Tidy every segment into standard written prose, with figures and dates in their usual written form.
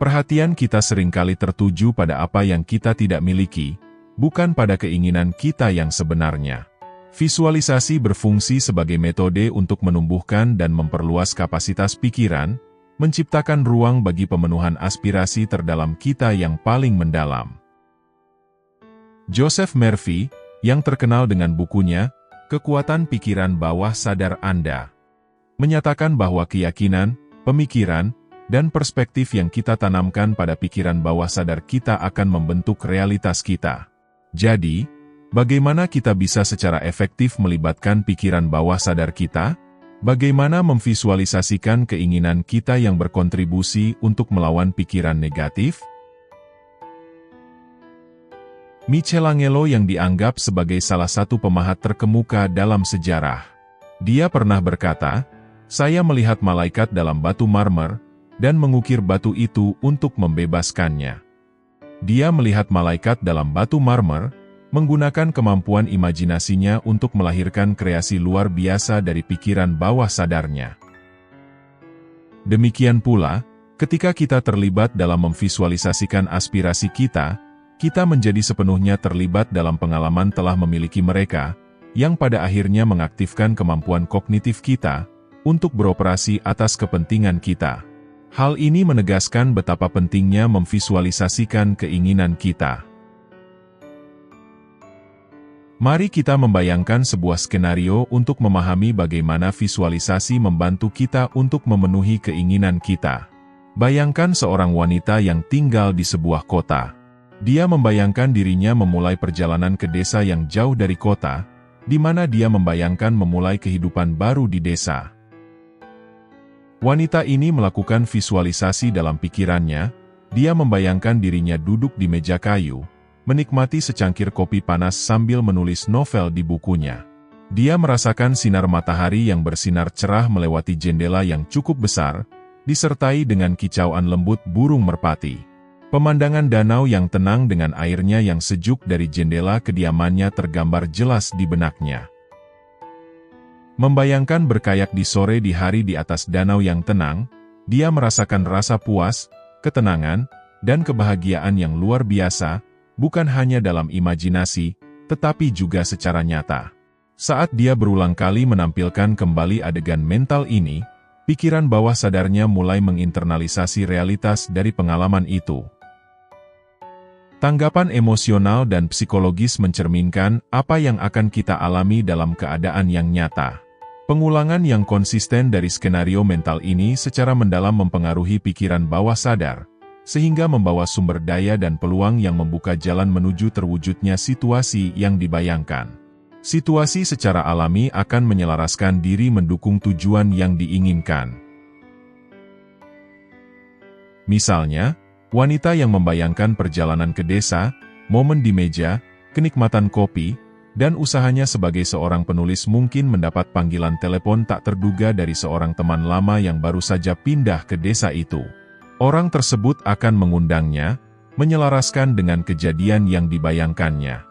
Perhatian kita seringkali tertuju pada apa yang kita tidak miliki, bukan pada keinginan kita yang sebenarnya. Visualisasi berfungsi sebagai metode untuk menumbuhkan dan memperluas kapasitas pikiran, menciptakan ruang bagi pemenuhan aspirasi terdalam kita yang paling mendalam. Joseph Murphy, yang terkenal dengan bukunya, Kekuatan Pikiran Bawah Sadar Anda, menyatakan bahwa keyakinan, pemikiran, dan perspektif yang kita tanamkan pada pikiran bawah sadar kita akan membentuk realitas kita. Jadi, bagaimana kita bisa secara efektif melibatkan pikiran bawah sadar kita? Bagaimana memvisualisasikan keinginan kita yang berkontribusi untuk melawan pikiran negatif? Michelangelo yang dianggap sebagai salah satu pemahat terkemuka dalam sejarah. Dia pernah berkata, "Saya melihat malaikat dalam batu marmer, dan mengukir batu itu untuk membebaskannya." Dia melihat malaikat dalam batu marmer, menggunakan kemampuan imajinasinya untuk melahirkan kreasi luar biasa dari pikiran bawah sadarnya. Demikian pula, ketika kita terlibat dalam memvisualisasikan aspirasi kita menjadi sepenuhnya terlibat dalam pengalaman telah memiliki mereka, yang pada akhirnya mengaktifkan kemampuan kognitif kita untuk beroperasi atas kepentingan kita. Hal ini menegaskan betapa pentingnya memvisualisasikan keinginan kita. Mari kita membayangkan sebuah skenario untuk memahami bagaimana visualisasi membantu kita untuk memenuhi keinginan kita. Bayangkan seorang wanita yang tinggal di sebuah kota. Dia membayangkan dirinya memulai perjalanan ke desa yang jauh dari kota, di mana dia membayangkan memulai kehidupan baru di desa. Wanita ini melakukan visualisasi dalam pikirannya. Dia membayangkan dirinya duduk di meja kayu, menikmati secangkir kopi panas sambil menulis novel di bukunya. Dia merasakan sinar matahari yang bersinar cerah melewati jendela yang cukup besar, disertai dengan kicauan lembut burung merpati. Pemandangan danau yang tenang dengan airnya yang sejuk dari jendela kediamannya tergambar jelas di benaknya. Membayangkan berkayak di sore di hari di atas danau yang tenang, dia merasakan rasa puas, ketenangan, dan kebahagiaan yang luar biasa, bukan hanya dalam imajinasi, tetapi juga secara nyata. Saat dia berulang kali menampilkan kembali adegan mental ini, pikiran bawah sadarnya mulai menginternalisasi realitas dari pengalaman itu. Tanggapan emosional dan psikologis mencerminkan apa yang akan kita alami dalam keadaan yang nyata. Pengulangan yang konsisten dari skenario mental ini secara mendalam mempengaruhi pikiran bawah sadar, sehingga membawa sumber daya dan peluang yang membuka jalan menuju terwujudnya situasi yang dibayangkan. Situasi secara alami akan menyelaraskan diri mendukung tujuan yang diinginkan. Misalnya, wanita yang membayangkan perjalanan ke desa, momen di meja, kenikmatan kopi, dan usahanya sebagai seorang penulis mungkin mendapat panggilan telepon tak terduga dari seorang teman lama yang baru saja pindah ke desa itu. Orang tersebut akan mengundangnya, menyelaraskan dengan kejadian yang dibayangkannya.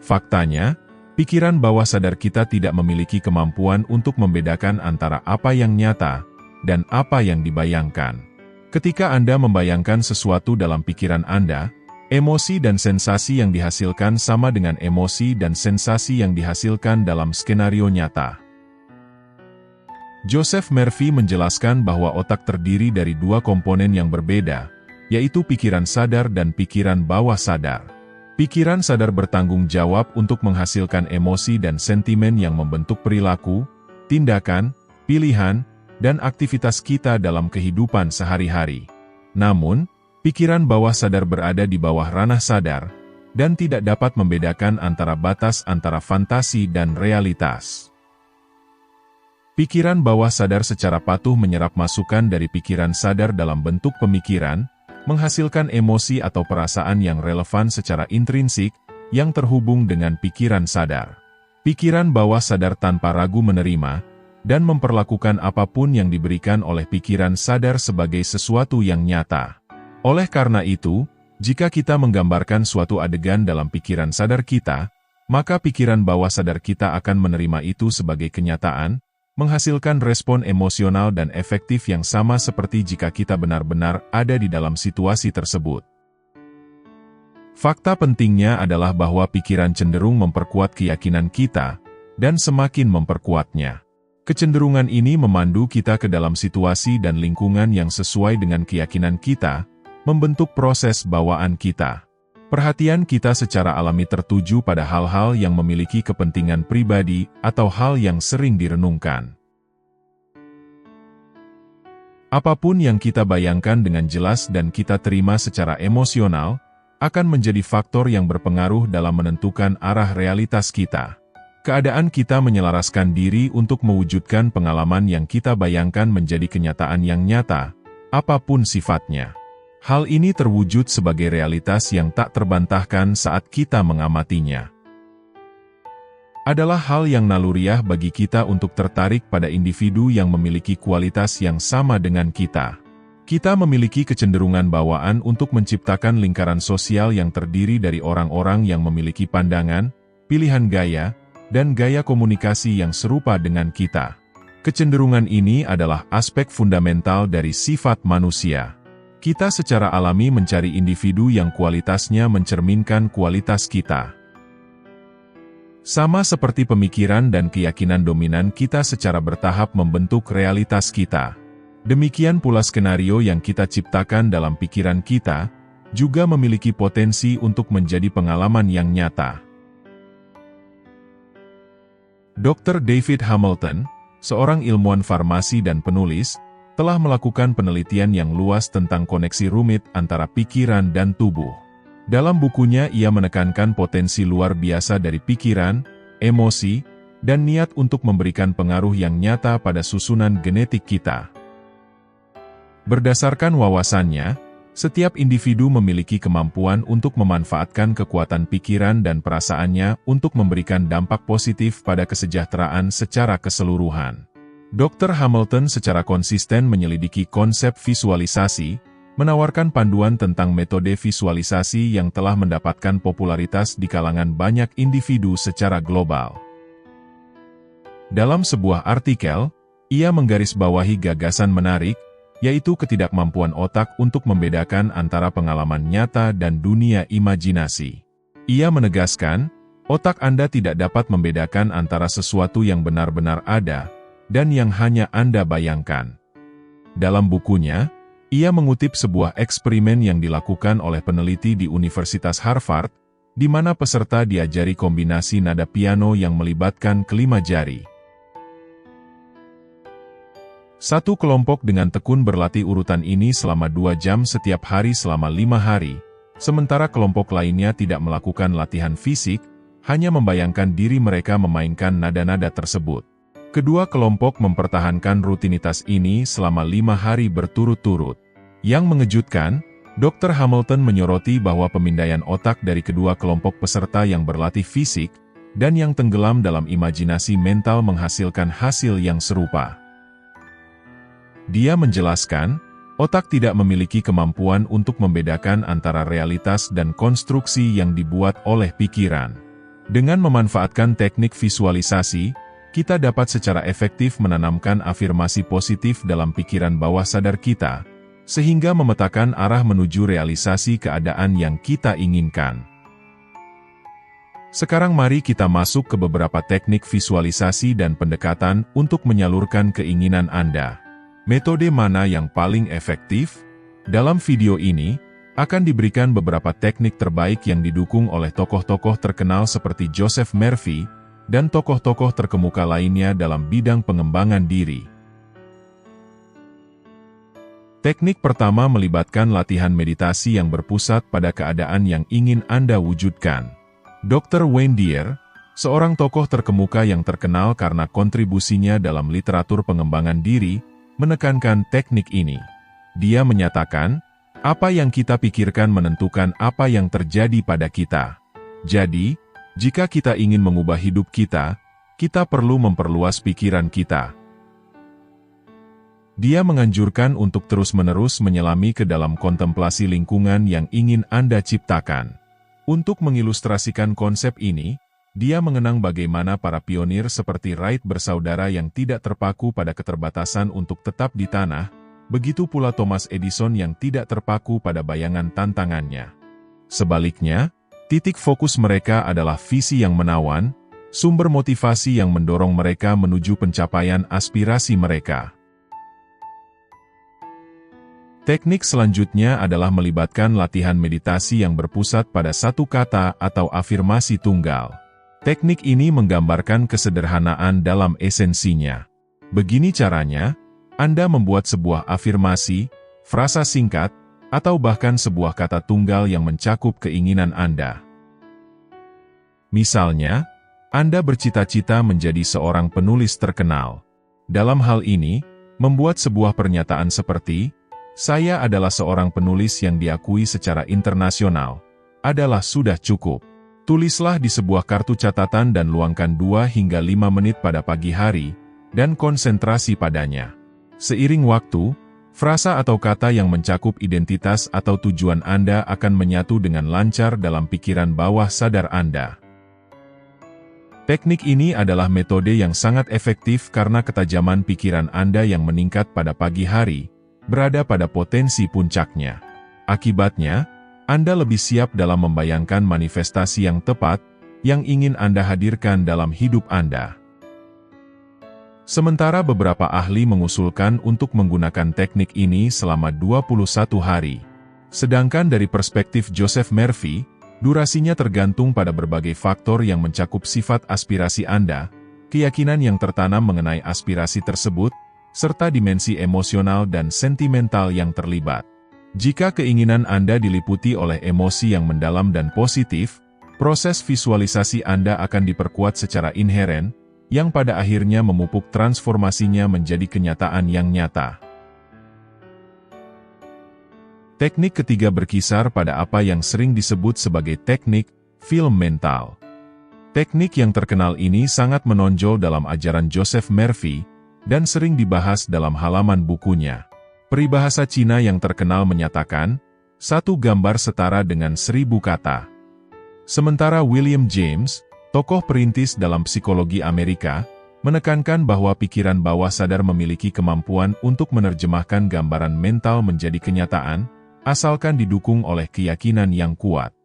Faktanya, pikiran bawah sadar kita tidak memiliki kemampuan untuk membedakan antara apa yang nyata dan apa yang dibayangkan. Ketika Anda membayangkan sesuatu dalam pikiran Anda, emosi dan sensasi yang dihasilkan sama dengan emosi dan sensasi yang dihasilkan dalam skenario nyata. Joseph Murphy menjelaskan bahwa otak terdiri dari dua komponen yang berbeda, yaitu pikiran sadar dan pikiran bawah sadar. Pikiran sadar bertanggung jawab untuk menghasilkan emosi dan sentimen yang membentuk perilaku, tindakan, pilihan, dan aktivitas kita dalam kehidupan sehari-hari. Namun, pikiran bawah sadar berada di bawah ranah sadar, dan tidak dapat membedakan antara batas antara fantasi dan realitas. Pikiran bawah sadar secara patuh menyerap masukan dari pikiran sadar dalam bentuk pemikiran, menghasilkan emosi atau perasaan yang relevan secara intrinsik, yang terhubung dengan pikiran sadar. Pikiran bawah sadar tanpa ragu menerima, dan memperlakukan apapun yang diberikan oleh pikiran sadar sebagai sesuatu yang nyata. Oleh karena itu, jika kita menggambarkan suatu adegan dalam pikiran sadar kita, maka pikiran bawah sadar kita akan menerima itu sebagai kenyataan, menghasilkan respon emosional dan efektif yang sama seperti jika kita benar-benar ada di dalam situasi tersebut. Fakta pentingnya adalah bahwa pikiran cenderung memperkuat keyakinan kita, dan semakin memperkuatnya. Kecenderungan ini memandu kita ke dalam situasi dan lingkungan yang sesuai dengan keyakinan kita, membentuk proses bawaan kita. Perhatian kita secara alami tertuju pada hal-hal yang memiliki kepentingan pribadi atau hal yang sering direnungkan. Apapun yang kita bayangkan dengan jelas dan kita terima secara emosional, akan menjadi faktor yang berpengaruh dalam menentukan arah realitas kita. Keadaan kita menyelaraskan diri untuk mewujudkan pengalaman yang kita bayangkan menjadi kenyataan yang nyata, apapun sifatnya. Hal ini terwujud sebagai realitas yang tak terbantahkan saat kita mengamatinya. Adalah hal yang naluriah bagi kita untuk tertarik pada individu yang memiliki kualitas yang sama dengan kita. Kita memiliki kecenderungan bawaan untuk menciptakan lingkaran sosial yang terdiri dari orang-orang yang memiliki pandangan, pilihan gaya, dan gaya komunikasi yang serupa dengan kita. Kecenderungan ini adalah aspek fundamental dari sifat manusia. Kita secara alami mencari individu yang kualitasnya mencerminkan kualitas kita. Sama seperti pemikiran dan keyakinan dominan kita secara bertahap membentuk realitas kita. Demikian pula skenario yang kita ciptakan dalam pikiran kita, juga memiliki potensi untuk menjadi pengalaman yang nyata. Dr. David Hamilton, seorang ilmuwan farmasi dan penulis, telah melakukan penelitian yang luas tentang koneksi rumit antara pikiran dan tubuh. Dalam bukunya ia menekankan potensi luar biasa dari pikiran, emosi, dan niat untuk memberikan pengaruh yang nyata pada susunan genetik kita. Berdasarkan wawasannya, setiap individu memiliki kemampuan untuk memanfaatkan kekuatan pikiran dan perasaannya untuk memberikan dampak positif pada kesejahteraan secara keseluruhan. Dr. Hamilton secara konsisten menyelidiki konsep visualisasi, menawarkan panduan tentang metode visualisasi yang telah mendapatkan popularitas di kalangan banyak individu secara global. Dalam sebuah artikel, ia menggarisbawahi gagasan menarik, yaitu ketidakmampuan otak untuk membedakan antara pengalaman nyata dan dunia imajinasi. Ia menegaskan, otak Anda tidak dapat membedakan antara sesuatu yang benar-benar ada, dan yang hanya Anda bayangkan. Dalam bukunya, ia mengutip sebuah eksperimen yang dilakukan oleh peneliti di Universitas Harvard, di mana peserta diajari kombinasi nada piano yang melibatkan kelima jari. Satu kelompok dengan tekun berlatih urutan ini selama 2 jam setiap hari selama 5 hari, sementara kelompok lainnya tidak melakukan latihan fisik, hanya membayangkan diri mereka memainkan nada-nada tersebut. Kedua kelompok mempertahankan rutinitas ini selama 5 hari berturut-turut. Yang mengejutkan, Dr. Hamilton menyoroti bahwa pemindaian otak dari kedua kelompok peserta yang berlatih fisik, dan yang tenggelam dalam imajinasi mental menghasilkan hasil yang serupa. Dia menjelaskan, otak tidak memiliki kemampuan untuk membedakan antara realitas dan konstruksi yang dibuat oleh pikiran. Dengan memanfaatkan teknik visualisasi, kita dapat secara efektif menanamkan afirmasi positif dalam pikiran bawah sadar kita, sehingga memetakan arah menuju realisasi keadaan yang kita inginkan. Sekarang mari kita masuk ke beberapa teknik visualisasi dan pendekatan untuk menyalurkan keinginan Anda. Metode mana yang paling efektif? Dalam video ini, akan diberikan beberapa teknik terbaik yang didukung oleh tokoh-tokoh terkenal seperti Joseph Murphy, dan tokoh-tokoh terkemuka lainnya dalam bidang pengembangan diri. Teknik pertama melibatkan latihan meditasi yang berpusat pada keadaan yang ingin Anda wujudkan. Dr. Wayne Dyer, seorang tokoh terkemuka yang terkenal karena kontribusinya dalam literatur pengembangan diri, menekankan teknik ini. Dia menyatakan, apa yang kita pikirkan menentukan apa yang terjadi pada kita. Jadi, jika kita ingin mengubah hidup kita perlu memperluas pikiran kita. Dia menganjurkan untuk terus-menerus menyelami ke dalam kontemplasi lingkungan yang ingin Anda ciptakan. Untuk mengilustrasikan konsep ini, Dia mengenang bagaimana para pionir seperti Wright bersaudara yang tidak terpaku pada keterbatasan untuk tetap di tanah, begitu pula Thomas Edison yang tidak terpaku pada bayangan tantangannya. Sebaliknya, titik fokus mereka adalah visi yang menawan, sumber motivasi yang mendorong mereka menuju pencapaian aspirasi mereka. Teknik selanjutnya adalah melibatkan latihan meditasi yang berpusat pada satu kata atau afirmasi tunggal. Teknik ini menggambarkan kesederhanaan dalam esensinya. Begini caranya, Anda membuat sebuah afirmasi, frasa singkat, atau bahkan sebuah kata tunggal yang mencakup keinginan Anda. Misalnya, Anda bercita-cita menjadi seorang penulis terkenal. Dalam hal ini, membuat sebuah pernyataan seperti, "Saya adalah seorang penulis yang diakui secara internasional," adalah sudah cukup. Tulislah di sebuah kartu catatan dan luangkan 2 hingga 5 menit pada pagi hari, dan konsentrasi padanya. Seiring waktu, frasa atau kata yang mencakup identitas atau tujuan Anda akan menyatu dengan lancar dalam pikiran bawah sadar Anda. Teknik ini adalah metode yang sangat efektif karena ketajaman pikiran Anda yang meningkat pada pagi hari, berada pada potensi puncaknya. Akibatnya, Anda lebih siap dalam membayangkan manifestasi yang tepat, yang ingin Anda hadirkan dalam hidup Anda. Sementara beberapa ahli mengusulkan untuk menggunakan teknik ini selama 21 hari. Sedangkan dari perspektif Joseph Murphy, durasinya tergantung pada berbagai faktor yang mencakup sifat aspirasi Anda, keyakinan yang tertanam mengenai aspirasi tersebut, serta dimensi emosional dan sentimental yang terlibat. Jika keinginan Anda diliputi oleh emosi yang mendalam dan positif, proses visualisasi Anda akan diperkuat secara inheren, yang pada akhirnya memupuk transformasinya menjadi kenyataan yang nyata. Teknik ketiga berkisar pada apa yang sering disebut sebagai teknik film mental. Teknik yang terkenal ini sangat menonjol dalam ajaran Joseph Murphy, dan sering dibahas dalam halaman bukunya. Peribahasa Cina yang terkenal menyatakan, satu gambar setara dengan 1000 kata. Sementara William James, tokoh perintis dalam psikologi Amerika, menekankan bahwa pikiran bawah sadar memiliki kemampuan untuk menerjemahkan gambaran mental menjadi kenyataan, asalkan didukung oleh keyakinan yang kuat.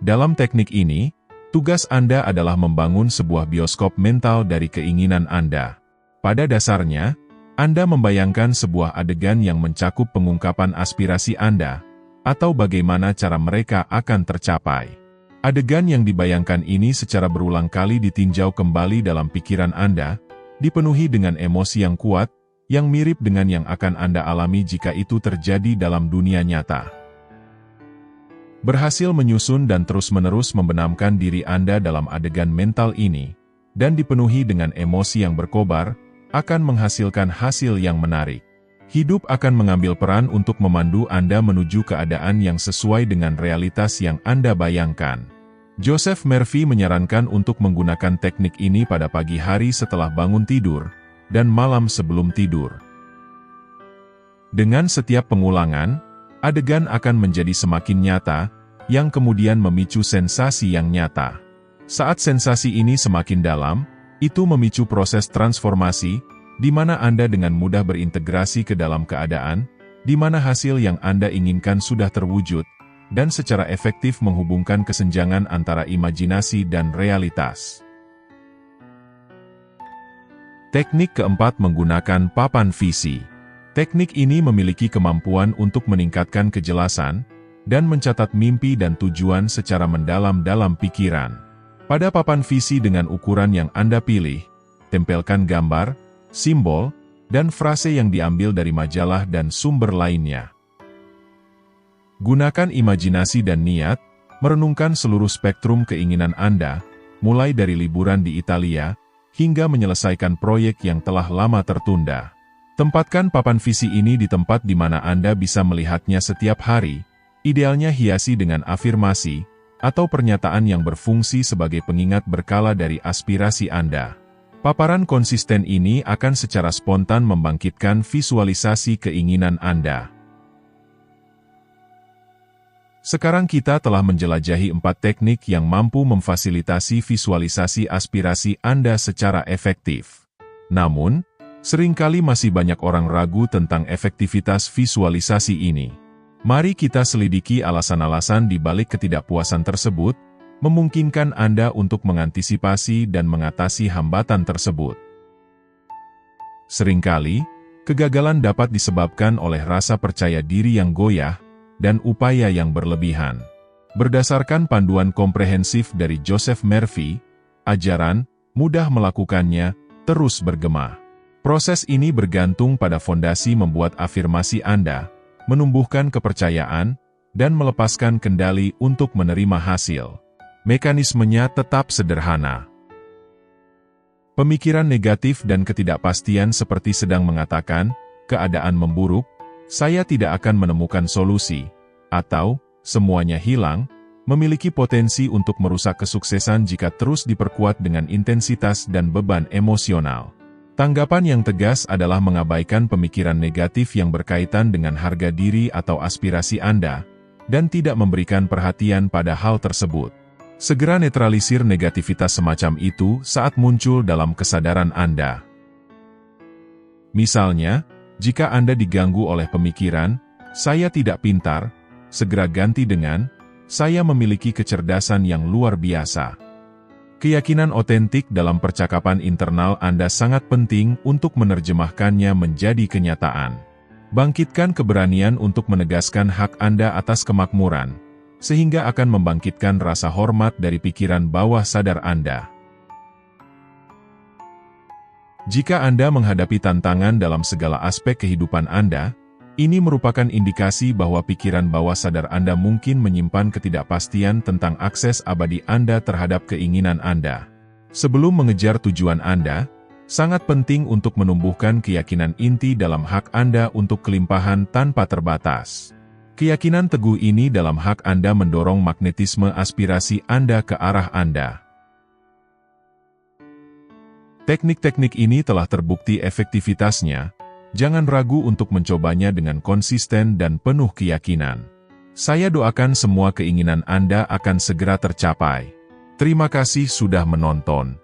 Dalam teknik ini, tugas Anda adalah membangun sebuah bioskop mental dari keinginan Anda. Pada dasarnya, Anda membayangkan sebuah adegan yang mencakup pengungkapan aspirasi Anda, atau bagaimana cara mereka akan tercapai. Adegan yang dibayangkan ini secara berulang kali ditinjau kembali dalam pikiran Anda, dipenuhi dengan emosi yang kuat, yang mirip dengan yang akan Anda alami jika itu terjadi dalam dunia nyata. Berhasil menyusun dan terus-menerus membenamkan diri Anda dalam adegan mental ini, dan dipenuhi dengan emosi yang berkobar, akan menghasilkan hasil yang menarik. Hidup akan mengambil peran untuk memandu Anda menuju keadaan yang sesuai dengan realitas yang Anda bayangkan. Joseph Murphy menyarankan untuk menggunakan teknik ini pada pagi hari setelah bangun tidur, dan malam sebelum tidur. Dengan setiap pengulangan, adegan akan menjadi semakin nyata, yang kemudian memicu sensasi yang nyata. Saat sensasi ini semakin dalam, itu memicu proses transformasi, di mana Anda dengan mudah berintegrasi ke dalam keadaan, di mana hasil yang Anda inginkan sudah terwujud, dan secara efektif menghubungkan kesenjangan antara imajinasi dan realitas. Teknik keempat menggunakan papan visi. Teknik ini memiliki kemampuan untuk meningkatkan kejelasan, dan mencatat mimpi dan tujuan secara mendalam dalam pikiran. Pada papan visi dengan ukuran yang Anda pilih, tempelkan gambar, simbol, dan frase yang diambil dari majalah dan sumber lainnya. Gunakan imajinasi dan niat, merenungkan seluruh spektrum keinginan Anda, mulai dari liburan di Italia, hingga menyelesaikan proyek yang telah lama tertunda. Tempatkan papan visi ini di tempat di mana Anda bisa melihatnya setiap hari, idealnya hiasi dengan afirmasi, atau pernyataan yang berfungsi sebagai pengingat berkala dari aspirasi Anda. Paparan konsisten ini akan secara spontan membangkitkan visualisasi keinginan Anda. Sekarang kita telah menjelajahi 4 teknik yang mampu memfasilitasi visualisasi aspirasi Anda secara efektif. Namun, seringkali masih banyak orang ragu tentang efektivitas visualisasi ini. Mari kita selidiki alasan-alasan di balik ketidakpuasan tersebut, memungkinkan Anda untuk mengantisipasi dan mengatasi hambatan tersebut. Seringkali, kegagalan dapat disebabkan oleh rasa percaya diri yang goyah dan upaya yang berlebihan. Berdasarkan panduan komprehensif dari Joseph Murphy, ajaran, mudah melakukannya, terus bergema. Proses ini bergantung pada fondasi membuat afirmasi Anda, menumbuhkan kepercayaan, dan melepaskan kendali untuk menerima hasil. Mekanismenya tetap sederhana. Pemikiran negatif dan ketidakpastian seperti sedang mengatakan, keadaan memburuk, saya tidak akan menemukan solusi, atau semuanya hilang, memiliki potensi untuk merusak kesuksesan jika terus diperkuat dengan intensitas dan beban emosional. Tanggapan yang tegas adalah mengabaikan pemikiran negatif yang berkaitan dengan harga diri atau aspirasi Anda, dan tidak memberikan perhatian pada hal tersebut. Segera netralisir negativitas semacam itu saat muncul dalam kesadaran Anda. Misalnya, jika Anda diganggu oleh pemikiran, saya tidak pintar, segera ganti dengan, saya memiliki kecerdasan yang luar biasa. Keyakinan otentik dalam percakapan internal Anda sangat penting untuk menerjemahkannya menjadi kenyataan. Bangkitkan keberanian untuk menegaskan hak Anda atas kemakmuran, sehingga akan membangkitkan rasa hormat dari pikiran bawah sadar Anda. Jika Anda menghadapi tantangan dalam segala aspek kehidupan Anda, ini merupakan indikasi bahwa pikiran bawah sadar Anda mungkin menyimpan ketidakpastian tentang akses abadi Anda terhadap keinginan Anda. Sebelum mengejar tujuan Anda, sangat penting untuk menumbuhkan keyakinan inti dalam hak Anda untuk kelimpahan tanpa terbatas. Keyakinan teguh ini dalam hak Anda mendorong magnetisme aspirasi Anda ke arah Anda. Teknik-teknik ini telah terbukti efektivitasnya, jangan ragu untuk mencobanya dengan konsisten dan penuh keyakinan. Saya doakan semua keinginan Anda akan segera tercapai. Terima kasih sudah menonton.